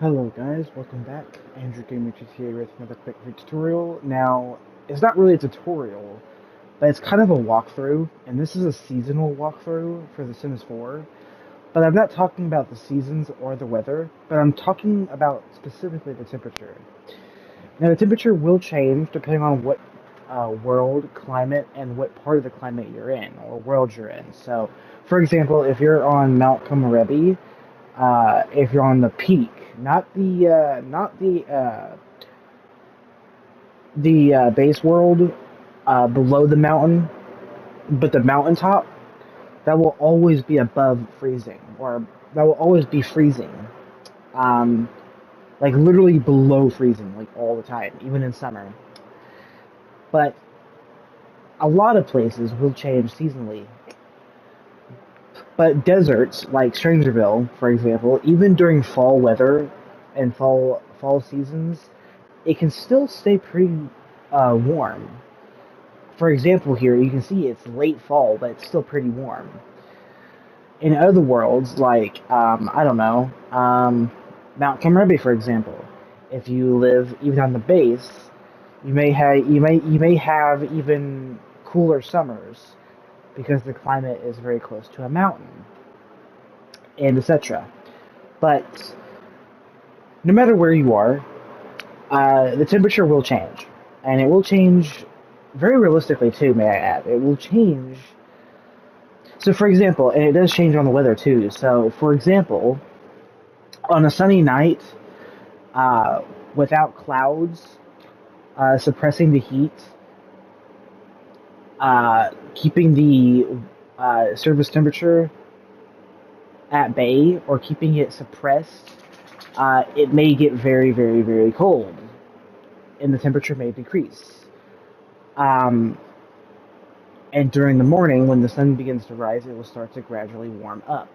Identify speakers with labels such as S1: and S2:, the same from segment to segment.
S1: Hello guys, welcome back. Andrew Gamer GTA with another quick tutorial. Now, it's not really a tutorial, but it's kind of a walkthrough, and this is a seasonal walkthrough for The Sims 4. But I'm not talking about the seasons or the weather, but I'm talking about specifically the temperature. Now, the temperature will change depending on what world, climate, and what part of the climate you're in, or world you're in. So, for example, if you're on Mount Komorebi, if you're on the peak, not the base world below the mountain, but the mountaintop, that will always be above freezing, or that will always be freezing, um, like literally below freezing, like all the time, even in summer. But a lot of places will change seasonally. But deserts like Strangerville, for example, even during fall weather and fall seasons, it can still stay pretty warm. For example, here you can see it's late fall, but it's still pretty warm. In other worlds, like I don't know, Mount Komorebi, for example, if you live even on the base, you may have even cooler summers because the climate is very close to a mountain, and etc. But no matter where you are, the temperature will change, and it will change very realistically too. May I add, it will change. So, for example, and it does change on the weather too. So, for example, on a sunny night, uh, without clouds suppressing the heat, keeping the surface temperature at bay or keeping it suppressed, it may get very, very, very cold, and the temperature may decrease. Um, and during the morning, when the sun begins to rise, it will start to gradually warm up.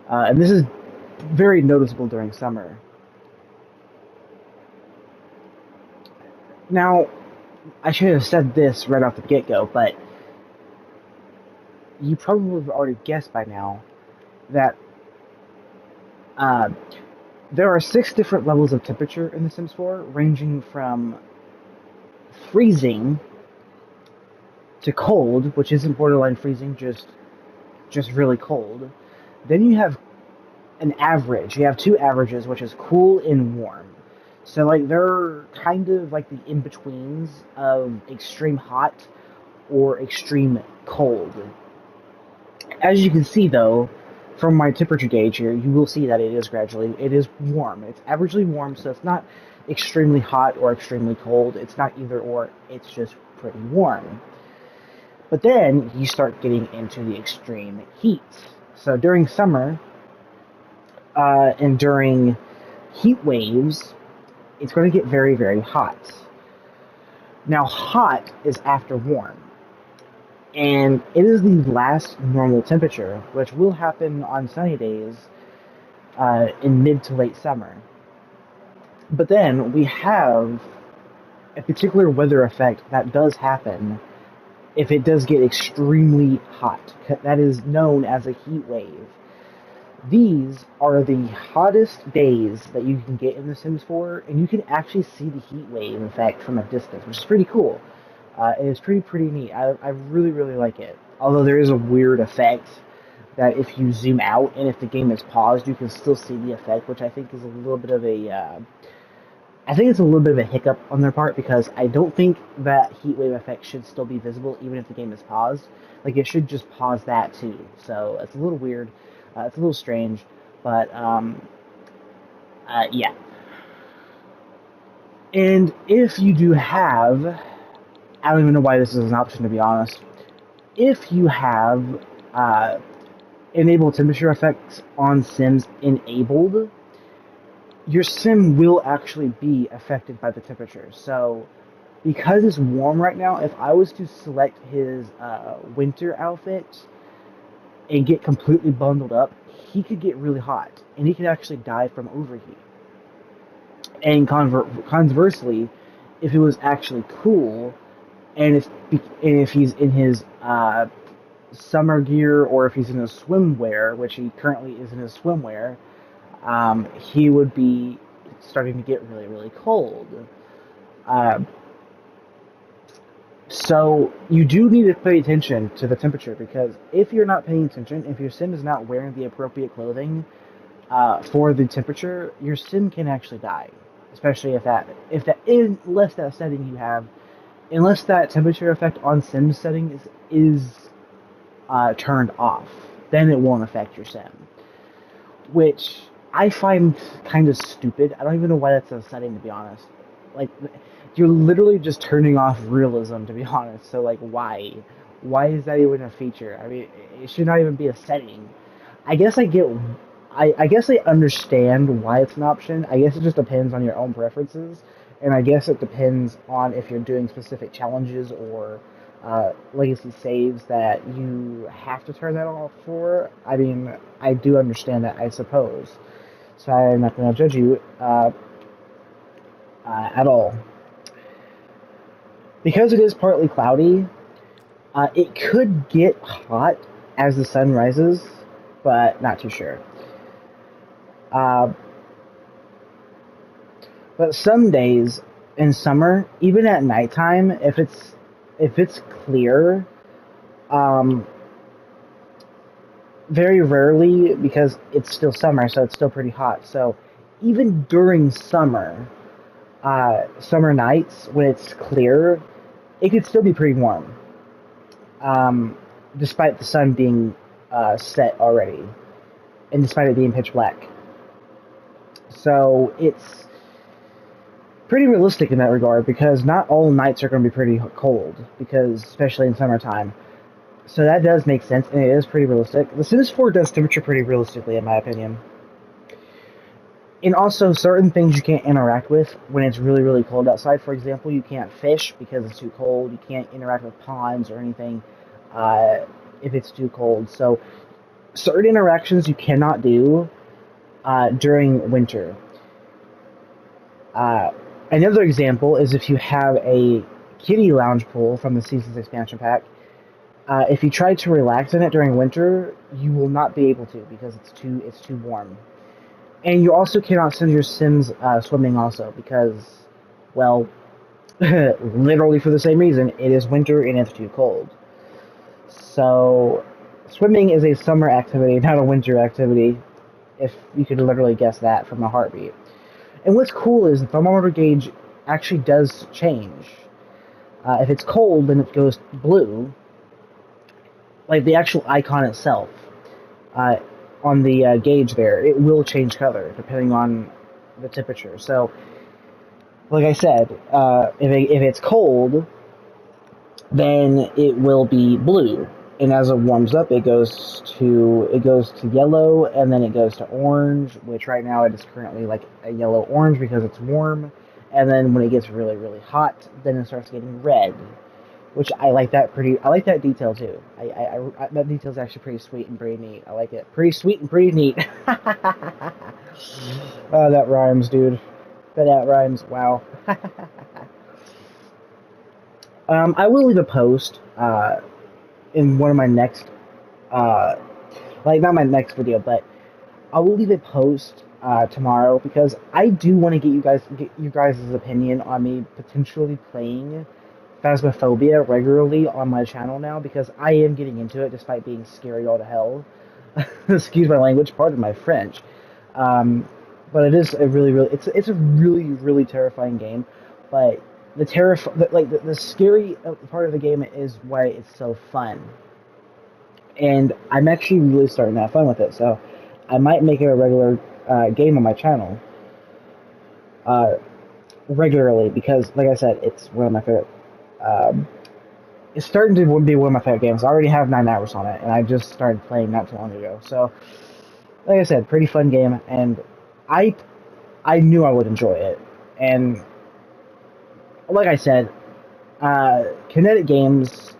S1: And this is very noticeable during summer. Now, I should have said this right off the get-go, but you probably have already guessed by now that uh, there are 6 different levels of temperature in The Sims 4, ranging from freezing to cold, which isn't borderline freezing, just really cold. Then you have an average. You have 2 averages, which is cool and warm. So like they're kind of like the in betweens of extreme hot or extreme cold. As you can see though, from my temperature gauge here, you will see that it is warm. It's averagely warm, so it's not extremely hot or extremely cold. It's not either or. It's just pretty warm. But then you start getting into the extreme heat. So during summer and during heat waves, it's going to get very, very hot. Now, hot is after warm, and it is the last normal temperature, which will happen on sunny days in mid to late summer. But then we have a particular weather effect that does happen if it does get extremely hot. That is known as a heat wave. These are the hottest days that you can get in The Sims 4, and you can actually see the heat wave effect from a distance, which is pretty cool. It is pretty neat. I really, really like it. Although there is a weird effect that if you zoom out and if the game is paused, you can still see the effect, which I think is a little bit of a I think it's a little bit of a hiccup on their part because I don't think that heat wave effect should still be visible even if the game is paused. Like it should just pause that too. So it's a little weird. It's a little strange, but yeah. And if you do have, I don't even know why this is an option to be honest. If you have enable temperature effects on Sims enabled, your sim will actually be affected by the temperature. So, because it's warm right now, if I was to select his winter outfit and get completely bundled up, he could get really hot, and he could actually die from overheat. And conversely, if it was actually cool, and if he's in his summer gear or if he's in his swimwear, which he currently is in his swimwear, he would be starting to get really, really cold. Uh, so you do need to pay attention to the temperature, because if you're not paying attention, if your sim is not wearing the appropriate clothing for the temperature, your sim can actually die. Especially unless that setting you have, unless that temperature effect on sim settings is turned off, then it won't affect your sim. Which I find kind of stupid. I don't even know why that's a setting, to be honest. Like, you're literally just turning off realism, to be honest. So, like, why? Why is that even a feature? I mean, it should not even be a setting. I guess I get. I guess I understand why it's an option. I guess it just depends on your own preferences, and I guess it depends on if you're doing specific challenges or legacy saves that you have to turn that off for. I mean, I do understand that, I suppose. So I'm not going to judge you at all. Because it is partly cloudy, it could get hot as the sun rises, but not too sure. But some days in summer, even at nighttime, if it's clear, very rarely, because it's still summer, so it's still pretty hot. So even during summer nights when it's clear, it could still be pretty warm, despite the sun being set already, and despite it being pitch black. So it's pretty realistic in that regard, because not all nights are going to be pretty cold, because especially in summertime. So that does make sense, and it is pretty realistic. The Sims 4 does temperature pretty realistically, in my opinion. And also, certain things you can't interact with when it's really, really cold outside. For example, you can't fish because it's too cold. You can't interact with ponds or anything if it's too cold. So certain interactions you cannot do during winter. Another example is if you have a kiddie lounge pool from the Seasons expansion pack. If you try to relax in it during winter, you will not be able to, because it's too warm. And you also cannot send your Sims swimming also, because, well, literally for the same reason, it is winter and it's too cold. So swimming is a summer activity, not a winter activity, if you could literally guess that from a heartbeat. And what's cool is the thermometer gauge actually does change. If it's cold, then it goes blue, like the actual icon itself. On the gauge there, it will change color depending on the temperature. So, like I said, if it's cold, then it will be blue, and as it warms up, it goes to yellow, and then it goes to orange, which right now it is currently like a yellow orange because it's warm, and then when it gets really, really hot, then it starts getting red. Which I like that detail too. That detail is actually pretty sweet and pretty neat. I like it. Pretty sweet and pretty neat. Oh, that rhymes, dude. That rhymes. Wow. I will leave a post in one of my next, like not my next video, but I will leave a post tomorrow, because I do want to get you guys' opinion on me potentially playing Phasmophobia regularly on my channel now, because I am getting into it despite being scary all to hell. Excuse my language, pardon my French. But it is a really, it's a really, really terrifying game. But the scary part of the game is why it's so fun. And I'm actually really starting to have fun with it, so I might make it a regular game on my channel. Regularly, because, like I said, it's one of my favorite. It's starting to be one of my favorite games. I already have 9 hours on it, and I just started playing not too long ago. So, like I said, pretty fun game, and I knew I would enjoy it. And like I said, Kinetic Games,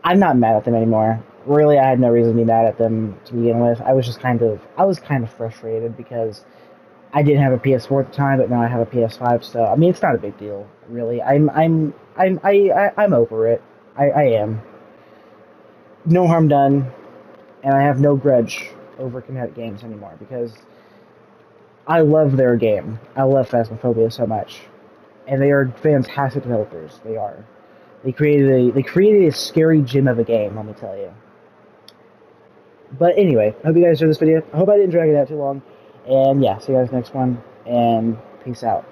S1: I'm not mad at them anymore. Really, I had no reason to be mad at them to begin with. I was kind of frustrated because I didn't have a PS4 at the time, but now I have a PS5. So I mean, it's not a big deal, really. I'm over it. I am. No harm done, and I have no grudge over Kinetic Games anymore, because I love their game. I love Phasmophobia so much, and they are fantastic developers. They are. They created a scary gem of a game. Let me tell you. But anyway, I hope you guys enjoyed this video. I hope I didn't drag it out too long. And yeah, see you guys next one. And peace out.